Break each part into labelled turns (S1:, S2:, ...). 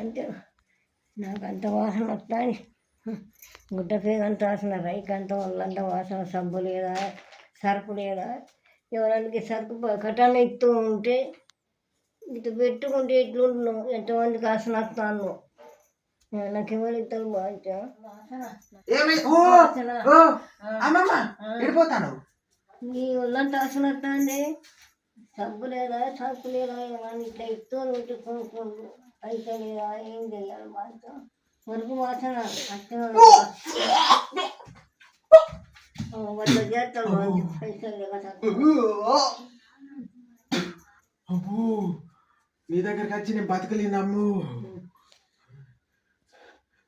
S1: అంటే నాకు అంత వాసన వస్తాయి. గుడ్డ పేరు అంత వాసన, రైక్ అంత వాళ్ళంత వాసన. సబ్బు లేదా, సరుకు లేదా, ఎవరికి సరుకు కట్టాలు ఇస్తూ ఉంటే ఇటు పెట్టుకుంటే ఇట్లుంటున్నావు. ఎంతమందికి వాసన వస్తాను. నాకు ఎవరు ఇద్దరు బాగా నీ ఒళ్ళంతా వాసన వస్తుంది. సబ్బు లేదా, సరుకు లేదా, ఏమన్నా ఇట్లా ఇస్తూ ఉంటే కొనుక్కోండు. అయితే లేదా ఏం చేయాలి బాగా వరకు వాసన వాళ్ళు చేస్తాడు పైసలు
S2: అబ్బో నీ దగ్గరికి వచ్చి నేను బతకలేను అమ్ము.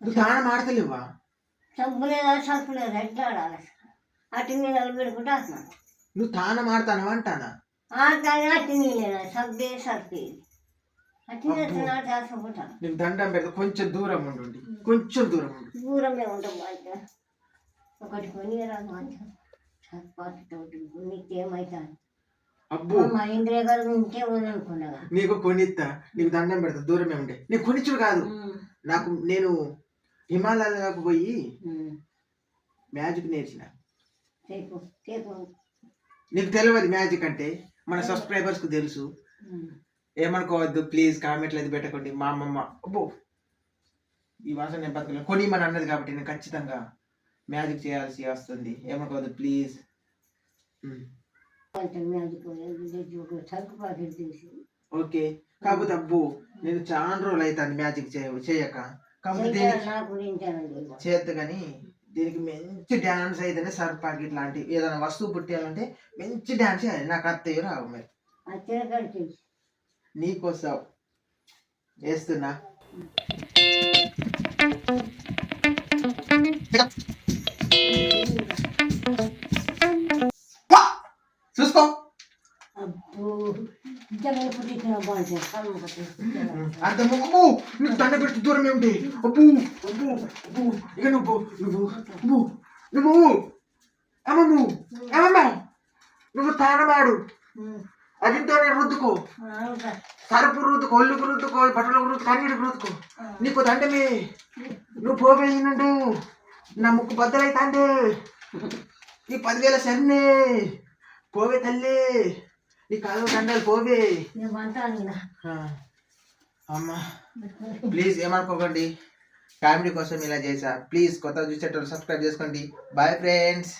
S2: నువ్వు తానం ఆడతలేవా?
S1: సబ్బు లేదా, సరుకు లేదా, ఎట్లా ఆడాలి? అటు నీళ్ళు పెట్టుకుంటే వస్తున్నాను.
S2: నువ్వు తానం ఆడతాను అంటానా?
S1: ఆడతాను. అటు నీళ్ళేనా, సబ్బే సరుకు అటు చేసుకుంటాను.
S2: నీకు దండం పెడతా, కొంచెం దూరం ఉండు, కొంచెం దూరం ఉండు.
S1: దూరమే ఉంటాం బాగా. ఒకటి కొని రాదు మంచిగా సరిపాటుతోటి నీకేమవుతాను.
S2: అబ్బో
S1: మా ఇంద్రియ గారు ఇంకేమని అనుకున్నాగా.
S2: నీకు కొనిస్తా, నీకు దండం పెడతా, దూరమే ఉండే. నీకు కొనిచ్చుడు కాదు, నేను హిమాలయాలకు పోయి మ్యాజిక్ నేర్చిన. నీకు తెలియదు మ్యాజిక్ అంటే, మన సబ్స్క్రైబర్స్ కు తెలుసు. ఏమనుకోవద్దు ప్లీజ్, కామెంట్లు అది పెట్టకండి. మా అమ్మమ్మ అబ్బో ఈ వాసన నేను బతకలేదు, కొనిమని అన్నది కాబట్టి నేను ఖచ్చితంగా మ్యాజిక్ చేయాల్సి వస్తుంది. ఏమనుకోవద్దు ప్లీజ్. ఓకే, కాకపోతే అబ్బో నేను చాలా రోజులు అవుతుంది మ్యాజిక్ చేయక. కాకపోతే చేద్దు కానీ దీనికి మంచి డ్యాన్స్ అయితేనే సర్ఫ్ ప్యాకెట్ లాంటి ఏదైనా వస్తువు పుట్టాలంటే మంచి డ్యాన్స్ చేయాలి. నాకు అత్తయ్య రావు మరి. నీకోసం వేస్తున్నా. చూసుకో. అంత ముక్కు నువ్వు దండ పెట్టి దూరం ఏమిటి? అబ్బు అబ్బు అబ్బు ఇక నువ్వు నువ్వు నువ్వు నువ్వు అమ్మమ్మ అమ్మమ్మ నువ్వు తానమాడు. అదింతోనే రుద్దుకో, సరుపు రుద్దుకో, ఒళ్ళుకు రుద్దుకో, బట్టలకు రుద్దుకో, అన్నిటికి రుద్దుకో. నీకు దండమే. నువ్వు పోవేయినండు నా ముక్కు బద్దలైతాండే. ఈ 10,000 సన్నే పోవే తల్లి, నీ కాలు దండలు పోవే. అమ్మా ప్లీజ్ ఏమనుకోకండి, ఫ్యామిలీ కోసం ఇలా చేసా. ప్లీజ్ కొత్తగా చూసేటప్పుడు సబ్స్క్రైబ్ చేసుకోండి. Bye friends.